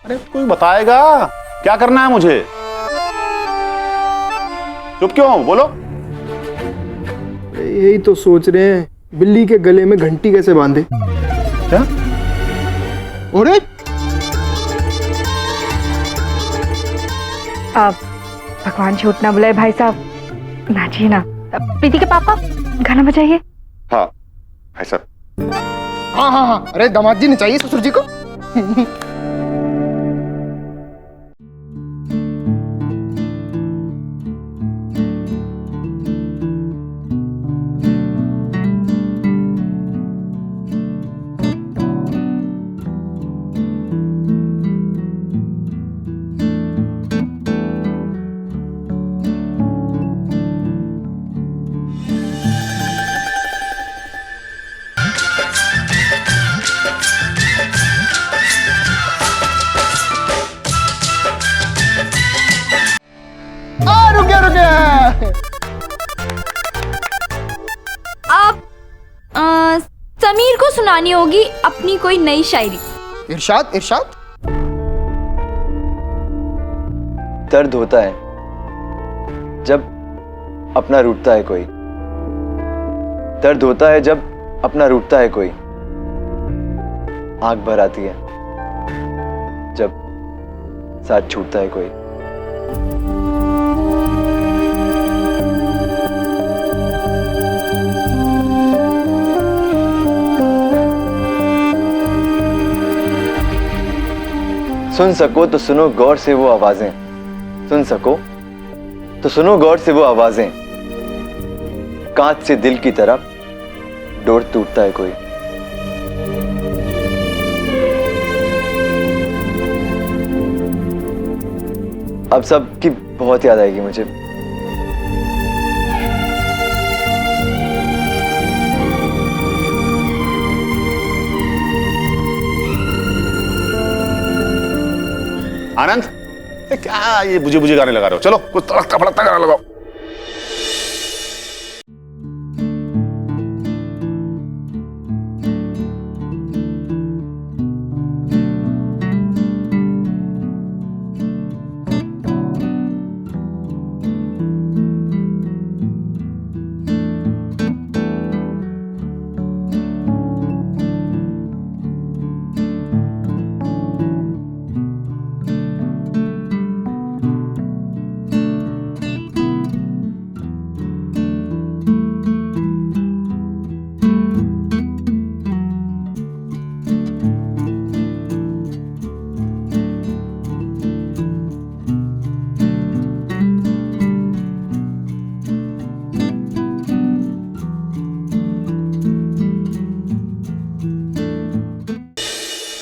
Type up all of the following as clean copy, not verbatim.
अरे कोई बताएगा क्या करना है मुझे? चुप क्यों हो? बोलो। यही तो सोच रहे हैं, बिल्ली के गले में घंटी कैसे बांधे। क्या? अरे अब भगवान झूठ ना बुलाए भाई साहब, नाचिए ना। प्रीति के पापा गाना बजाइए। हाँ भाई साहब। हाँ हाँ हाँ, अरे दामाद जी ने चाहिए ससुर जी को। रुक गया। आप समीर को सुनानी होगी अपनी कोई नई शायरी। इरशाद इरशाद। दर्द होता है जब अपना रूठता है कोई, दर्द होता है जब अपना रूठता है कोई, आंख भर आती है जब साथ छूटता है कोई। सुन सको तो सुनो गौर से वो आवाजें, सुन सको तो सुनो गौर से वो आवाजें, कांच से दिल की तरफ डोर टूटता है कोई। अब सबकी बहुत याद आएगी मुझे। आनंद, क्या ये बुझे बुझे गाने लगा रहे हो? चलो कुछ तड़कता फड़कता गाना लगाओ।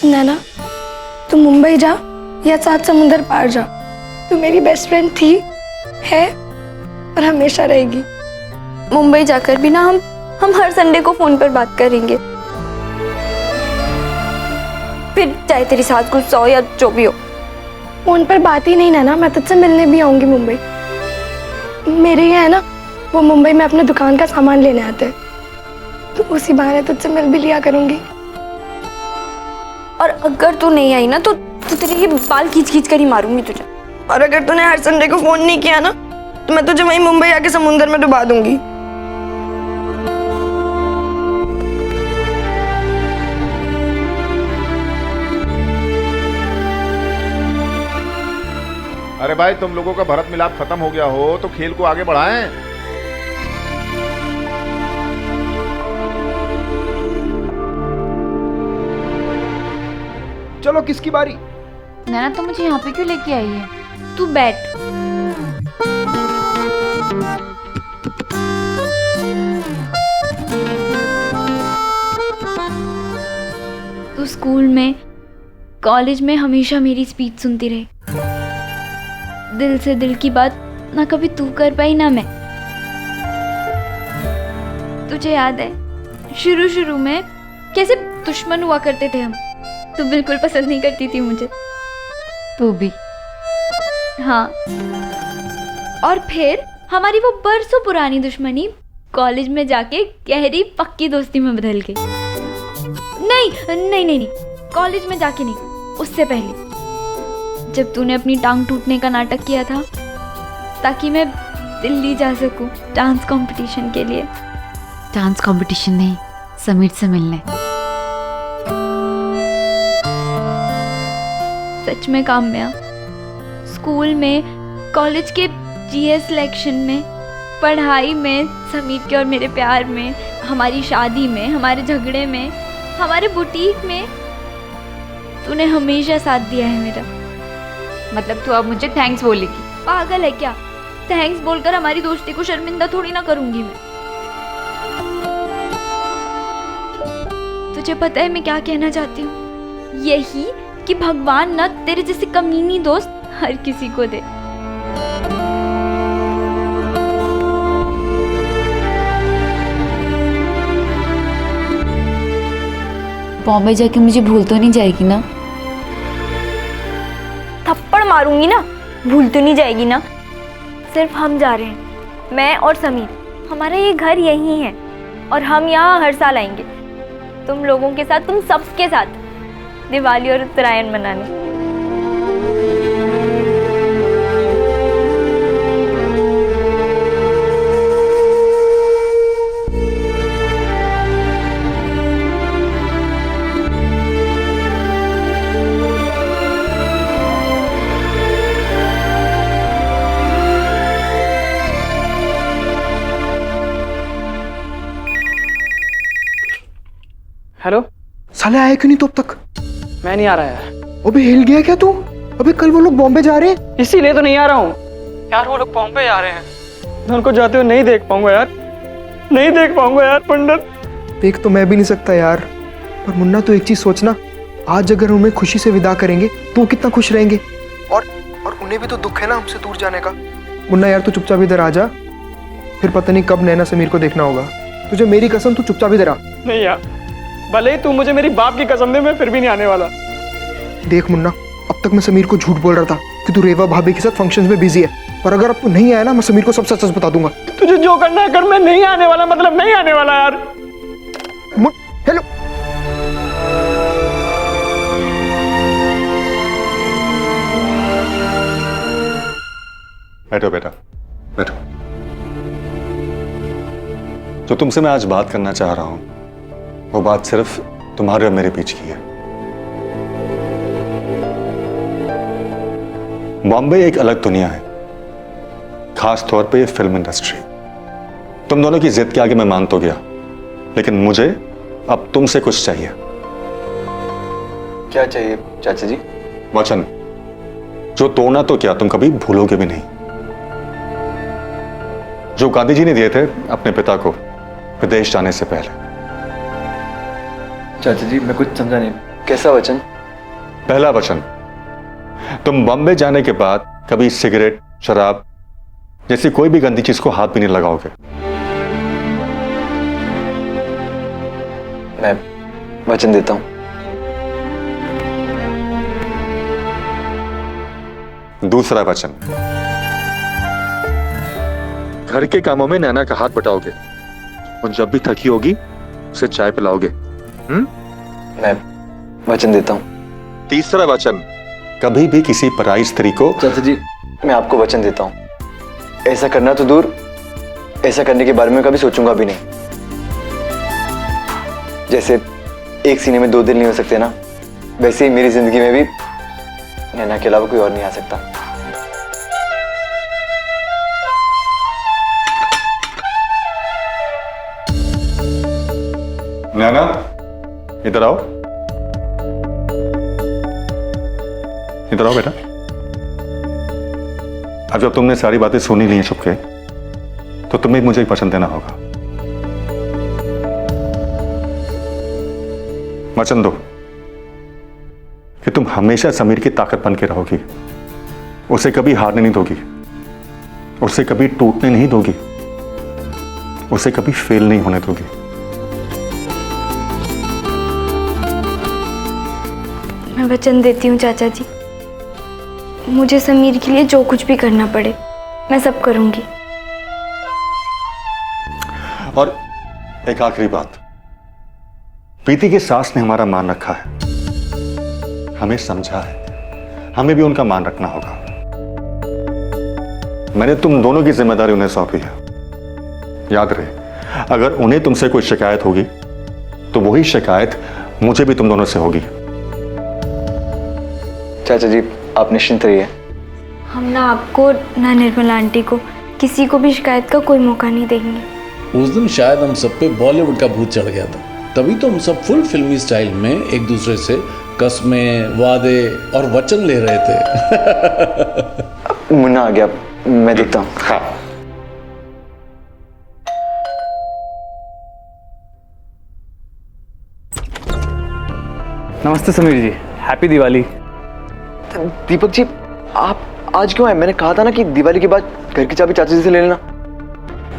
नैना, तू मुंबई जा या 7 समुंदर पार जा, तू मेरी बेस्ट फ्रेंड थी, है और हमेशा रहेगी। मुंबई जाकर भी ना हम हर संडे को फोन पर बात करेंगे, फिर चाहे तेरी सास गुस्सा हो या जो भी हो। फोन पर बात ही नहीं नैना, मैं तुझसे मिलने भी आऊंगी मुंबई। मेरे ये है ना, वो मुंबई में अपने दुकान का सामान लेने आते हैं, तो उसी बहाने तुझसे मिल भी लिया करूंगी। और अगर तू नहीं आई ना तो तेरे ये बाल खींच खींच कर ही मारूंगी तुझे। और अगर तूने हर संडे को फोन नहीं किया ना, तो मैं तुझे वहीं मुंबई आके समुंदर में डुबा दूंगी। अरे भाई, तुम लोगों का भरत मिलाप खत्म हो गया हो तो खेल को आगे बढ़ाएं। चलो किसकी बारी? नैना तो मुझे यहाँ पे क्यों लेके आई है? तू बैठ। तू स्कूल में, कॉलेज में हमेशा मेरी स्पीच सुनती रही। दिल से दिल की बात ना कभी तू कर पाई ना मैं। तुझे याद है शुरू शुरू में कैसे दुश्मन हुआ करते थे हम? तू बिल्कुल पसंद नहीं करती थी मुझे। तू भी? हाँ। और फिर हमारी वो बरसों पुरानी दुश्मनी कॉलेज में जाके गहरी पक्की दोस्ती में बदल गई। नहीं नहीं नहीं नहीं, कॉलेज में जाके नहीं, उससे पहले। जब तूने अपनी टांग टूटने का नाटक किया था ताकि मैं दिल्ली जा सकूं डांस कंपटीशन के लिए। डांस कंपटीशन नहीं, समीर से मिलने। सच में काम्या, स्कूल में, कॉलेज के जीएस सिलेक्शन में, पढ़ाई में, समीर के और मेरे प्यार में, हमारी शादी में, हमारे झगड़े में, हमारे बुटीक में तूने हमेशा साथ दिया है मेरा। मतलब तू अब मुझे थैंक्स बोलेगी? पागल है क्या? थैंक्स बोलकर हमारी दोस्ती को शर्मिंदा थोड़ी ना करूंगी मैं। तुझे पता है मैं क्या कहना चाहती हूँ? यही कि भगवान ना तेरे जैसे कमीनी दोस्त हर किसी को दे। बॉम्बे जाके मुझे भूल तो नहीं जाएगी ना? थप्पड़ मारूंगी ना, भूल तो नहीं जाएगी ना। सिर्फ हम जा रहे हैं, मैं और समीर। हमारा ये घर यहीं है और हम यहाँ हर साल आएंगे तुम लोगों के साथ, तुम सबके साथ दिवाली और उत्तरायण मनाने। हेलो। साले आए क्यों नहीं तो अब तक? मैं नहीं आ रहा यार। अबे हिल गया क्या तू? अबे कल वो लोग बॉम्बे जा रहे हैं। इसीलिए तो नहीं आ रहा हूँ यार। वो लोग बॉम्बे जा रहे हैं, मैं उनको जाते हुए नहीं देख पाऊंगा यार, नहीं देख पाऊंगा यार पंडित। देख तो मैं भी नहीं सकता यार, पर मुन्ना तो एक चीज सोचना, आज अगर उन्हें खुशी से विदा करेंगे तो वो कितना खुश रहेंगे। और उन्हें भी तो दुख है ना हमसे दूर जाने का। मुन्ना यार तू चुपचाप इधर आ जा, फिर पता नहीं कब नैना समीर को देखना होगा। तुझे मेरी कसम, तू चुपचाप इधर आ। नहीं यार, भले ही तू मुझे मेरी बाप की कसम दे, मैं फिर भी नहीं आने वाला। देख मुन्ना, अब तक मैं समीर को झूठ बोल रहा था कि तू रेवा भाभी के साथ फंक्शंस में बिजी है, पर अगर अब तू नहीं आया ना, मैं समीर को सब सच सच बता दूंगा। तुझे जो करना है कर, मैं नहीं आने वाला, मतलब नहीं आने वाला यार। हेलो। बैठो बेटा, बैठो। जो तुमसे मैं आज बात करना चाह रहा हूं, वो बात सिर्फ तुम्हारे और मेरे बीच की है। बॉम्बे एक अलग दुनिया है, खास तौर पे ये फिल्म इंडस्ट्री। तुम दोनों की जिद के आगे मैं मान तो गया, लेकिन मुझे अब तुमसे कुछ चाहिए। क्या चाहिए चाचा जी? वचन, जो तोड़ना तो क्या, तुम कभी भूलोगे भी नहीं, जो गांधी जी ने दिए थे अपने पिता को विदेश जाने से पहले। चाचा जी मैं कुछ समझा नहीं, कैसा वचन? पहला वचन, तुम बॉम्बे जाने के बाद कभी सिगरेट, शराब जैसी कोई भी गंदी चीज को हाथ भी नहीं लगाओगे। मैं वचन देता हूं। दूसरा वचन, घर के कामों में नैना का हाथ बटाओगे और जब भी थकी होगी उसे चाय पिलाओगे। मैं वचन देता हूं। तीसरा वचन, कभी भी किसी पराई स्त्री को। चाचा जी मैं आपको वचन देता हूं, ऐसा करना तो दूर, ऐसा करने के बारे में कभी सोचूंगा भी नहीं। जैसे एक सीने में दो दिल नहीं हो सकते ना, वैसे ही मेरी जिंदगी में भी नैना के अलावा कोई और नहीं आ सकता। नैना इधर आओ, इधर आओ बेटा। अब जब तुमने सारी बातें सुनी ली हैं छुप के, तो तुम्हें मुझे एक वचन देना होगा। वचन दो कि तुम हमेशा समीर की ताकत बन के रहोगी, उसे कभी हारने नहीं दोगी, उसे कभी टूटने नहीं दोगी, उसे कभी फेल नहीं होने दोगी। मैं वचन देती हूँ चाचा जी, मुझे समीर के लिए जो कुछ भी करना पड़े मैं सब करूंगी। और एक आखिरी बात, प्रीति की सास ने हमारा मान रखा है, हमें समझा है, हमें भी उनका मान रखना होगा। मैंने तुम दोनों की जिम्मेदारी उन्हें सौंपी है। याद रहे, अगर उन्हें तुमसे कोई शिकायत होगी तो वही शिकायत मुझे भी तुम दोनों से होगी। चाचा जी आप निश्चिंत रहिए। हम ना आपको ना निर्मला आंटी को किसी को भी शिकायत का कोई मौका नहीं देंगे। उस दिन शायद हम सब पे बॉलीवुड का भूत चढ़ गया था, तभी तो हम सब फुल फिल्मी स्टाइल में एक दूसरे से कस्में, वादे और वचन ले रहे थे। मुन्ना आ गया, मैं देखता हूँ। हाँ। नमस्ते समीर जी, हैप्पी दिवाली। दीपक जी आप आज क्यों आए? मैंने कहा था ना कि दिवाली के बाद घर की चाबी चाचा जी से ले लेना।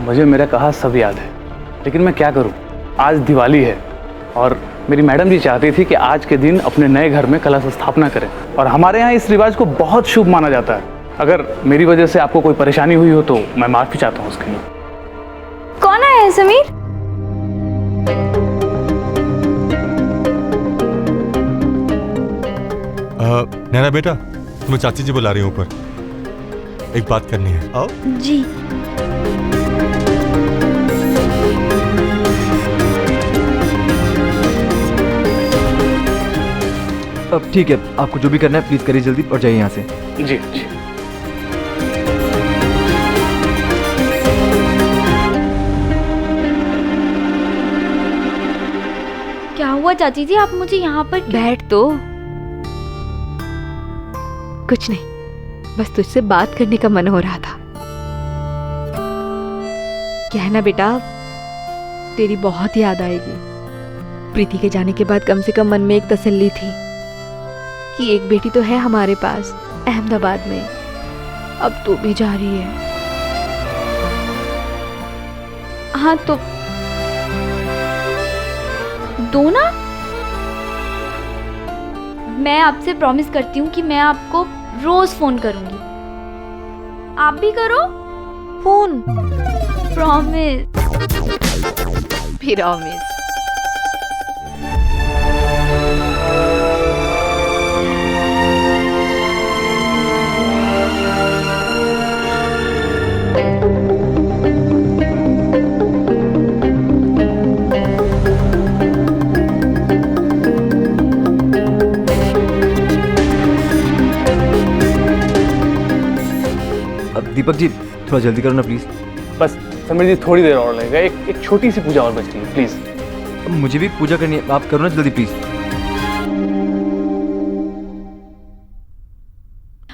मुझे मेरा कहा सब याद है, लेकिन मैं क्या करूं, आज दिवाली है और मेरी मैडम जी चाहती थी कि आज के दिन अपने नए घर में कलश स्थापना करें, और हमारे यहाँ इस रिवाज को बहुत शुभ माना जाता है। अगर मेरी वजह से आपको कोई परेशानी हुई हो तो मैं माफी चाहता हूँ उसके लिए। कौन आया है समीर? नैना बेटा, तुम्हें चाची जी बुला रही हूँ ऊपर, एक बात करनी है, आओ। जी। अब ठीक है, आपको जो भी करना है प्लीज करिए जल्दी और जाइए यहाँ से। जी जी। क्या हुआ चाची जी, आप मुझे यहाँ पर बैठ तो। कुछ नहीं, बस तुझसे बात करने का मन हो रहा था। क्या है ना बेटा, तेरी बहुत याद आएगी। प्रीति के जाने के बाद कम से कम मन में एक तसल्ली थी कि एक बेटी तो है हमारे पास अहमदाबाद में। अब तू भी जा रही है। हाँ तो दो ना। मैं आपसे प्रॉमिस करती हूँ कि मैं आपको रोज फोन करूंगी। आप भी करो phone. Promise. Promise. Deepak ji थोड़ा जल्दी करो ना प्लीज। बस समीर जी थोड़ी देर और लगेगा, एक छोटी सी पूजा और बचती है, प्लीज। मुझे भी पूजा करनी है, आप करो ना जल्दी प्लीज।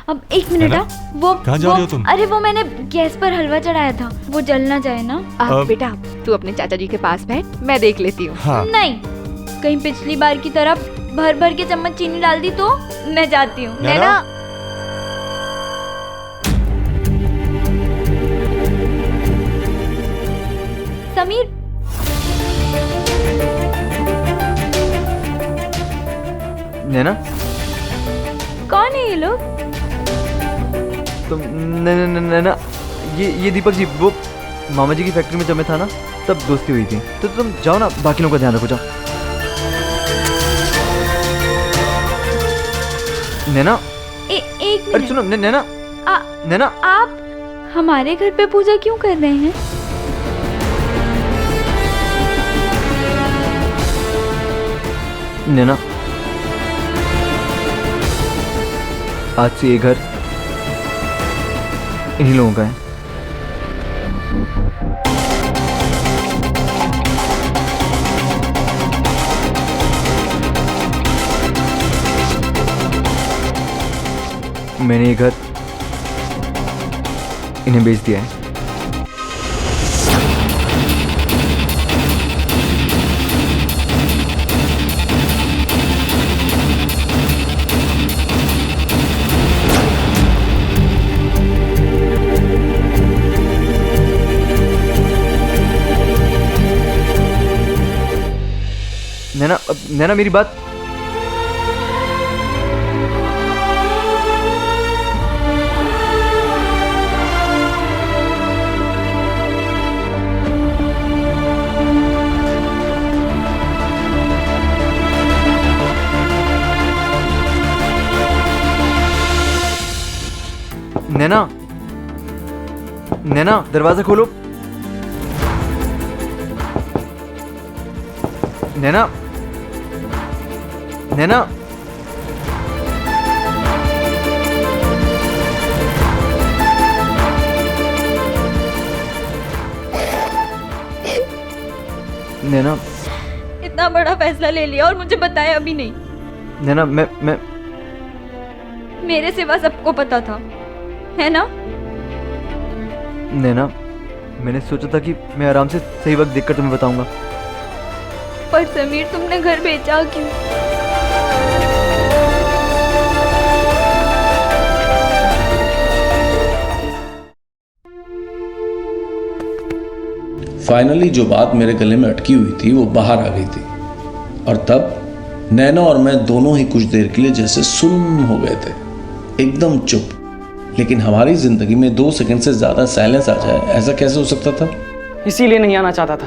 अब एक मिनट। वो कहाँ जा रही हो तुम? अरे वो मैंने गैस पर हलवा चढ़ाया था, वो जल ना जाए ना। बेटा तू अपने चाचा जी के पास बैठ, मैं देख लेती हूँ। हाँ। नहीं, कहीं पिछली बार की तरह भर भर के चम्मच चीनी डाल दी तो मैं जाती हूँ। नैना? समीर, नैना कौन है ये लोग? तुम नैना, ये दीपक जी, वो मामा जी की फैक्ट्री में जब मैं था ना तब दोस्ती हुई थी। तो तुम जाओ ना, बाकी लोगों का ध्यान रखो, जाओ। नैना एक अरे मिनट। सुनो नैना, नैना आप हमारे घर पे पूजा क्यों कर रहे हैं? नैना आज से ये घर इन्हीं लोगों का है। मैंने ये घर इन्हें बेच दिया है। नैना मेरी बात। नैना, नैना दरवाजा खोलो। नैना, नैना। नैना, इतना बड़ा फैसला ले लिया और मुझे बताया भी नहीं। नैना, मैं मेरे सिवा सबको पता था, है ना? नैना, मैंने सोचा था कि मैं आराम से सही वक्त देखकर तुम्हें बताऊंगा। पर समीर, तुमने घर भेजा क्यों? फाइनली जो बात मेरे गले में अटकी हुई थी वो बाहर आ गई थी, और तब नैना और मैं दोनों ही कुछ देर के लिए जैसे सुन्न हो गए थे, एकदम चुप। लेकिन हमारी जिंदगी में 2 सेकंड से ज्यादा साइलेंस आ जाए, ऐसा कैसे हो सकता था? इसीलिए नहीं आना चाहता था।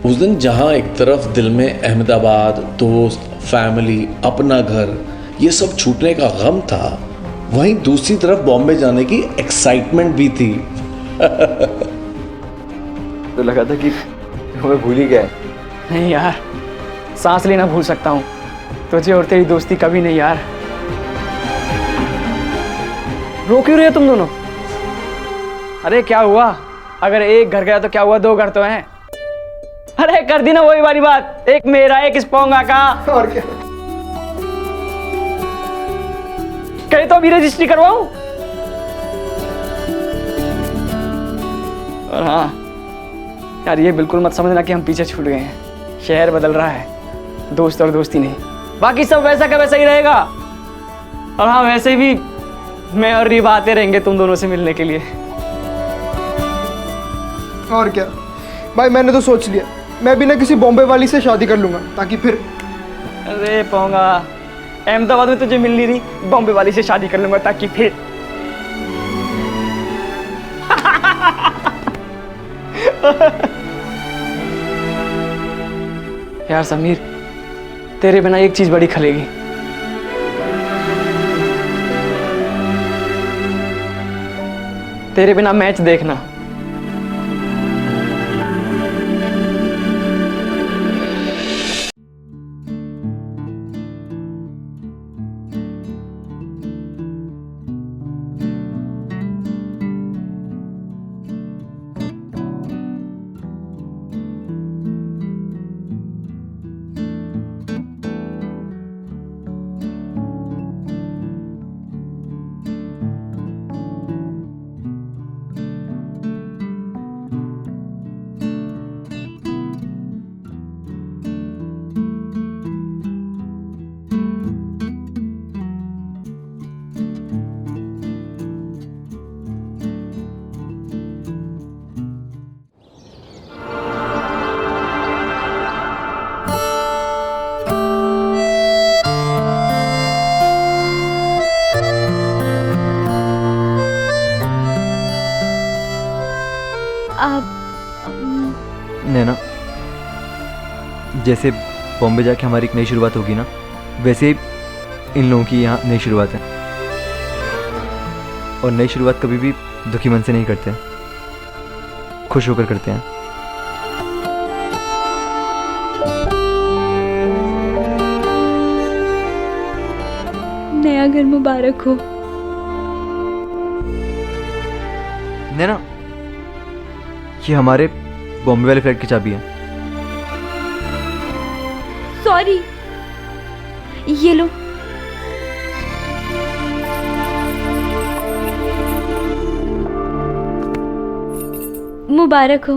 उस दिन जहां एक तरफ दिल में अहमदाबाद, दोस्त, फैमिली, अपना घर, ये सब छूटने का गम था, वहीं दूसरी तरफ बॉम्बे जाने की एक्साइटमेंट भी थी। तो लगा था कि हमें भूल ही गया। नहीं यार, सांस लेना भूल सकता हूँ, तुझे और तेरी दोस्ती कभी नहीं यार। रो क्यों रहे हो तुम दोनों? अरे क्या हुआ? अगर एक घर गया तो क्या हुआ, 2 घर तो हैं। अरे कर दी ना वही वाली बात, एक मेरा एक इस पोंगा का। और क्या? कहीं तो अभी रजिस्ट्री करवाऊं। और हाँ यार, ये बिल्कुल मत समझना कि हम पीछे छूट गए हैं। शहर बदल रहा है, दोस्त और दोस्ती नहीं, बाकी सब वैसा का वैसा ही रहेगा। और हाँ, वैसे भी मैं और रीवा आते रहेंगे तुम दोनों से मिलने के लिए। और क्या भाई, मैंने तो सोच लिया, मैं भी ना किसी बॉम्बे वाली से शादी कर लूंगा, ताकि फिर। अरे पोंगा, अहमदाबाद में तुझे मिल नहीं रही, बॉम्बे वाली से शादी कर लूंगा ताकि फिर। यार समीर, तेरे बिना एक चीज बड़ी खलेगी। तेरे बिना मैच देखना। नैना, जैसे बॉम्बे जाके हमारी एक नई शुरुआत होगी ना, वैसे ही इन लोगों की यहाँ नई शुरुआत है। और नई शुरुआत कभी भी दुखी मन से नहीं करते, खुश होकर करते हैं। नया घर मुबारक हो। नैना, ये हमारे बॉम्बे वाले फ्लैट की चाबी है। सॉरी, ये लो। मुबारक हो।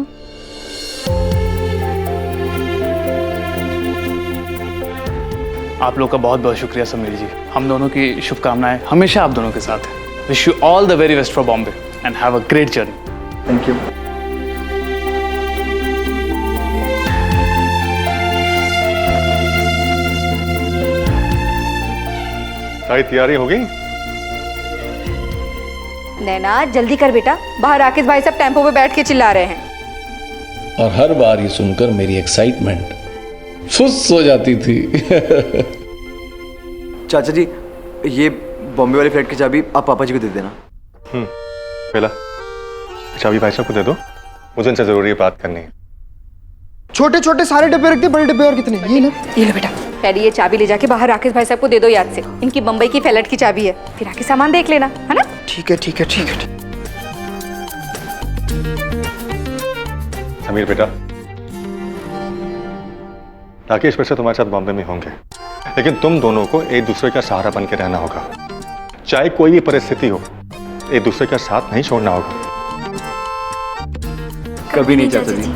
आप लोग का बहुत बहुत शुक्रिया समीर जी। हम दोनों की शुभकामनाएं हमेशा आप दोनों के साथ हैं। Wish you all the very best for Bombay and have a great journey. Thank you. सारी तैयारी हो गई? नैना जल्दी कर बेटा, बाहर राकेश भाई सब टेम्पो पे बैठ के चिल्ला रहे हैं। और हर बार ये सुनकर मेरी एक्साइटमेंट फुस हो जाती थी। चाचा जी, ये बॉम्बे वाली फ्लाइट की चाबी आप पापा जी को दे देना। बेला, चाबी भाई साहब को दे दो, मुझे उनसे जरूरी बात करनी है। छोटे छोटे सारे डब्बे रखते, बड़े डब्बे और कितने? ये ना, ये लो बेटा, पहले ये चाबी ले जाके बाहर राकेश भाई साहब को दे दो याद से। इनकी बम्बई की फ्लाइट की चाबी है, फिर आके सामान देख लेना, है ना? ठीक है ठीक है ठीक है। समीर बेटा, राकेश फिर से तुम्हारे साथ बॉम्बे में होंगे, लेकिन तुम दोनों को एक दूसरे का सहारा बन के रहना होगा। चाहे कोई भी परिस्थिति हो, एक दूसरे का साथ नहीं छोड़ना होगा। कभी नहीं चाचा जी।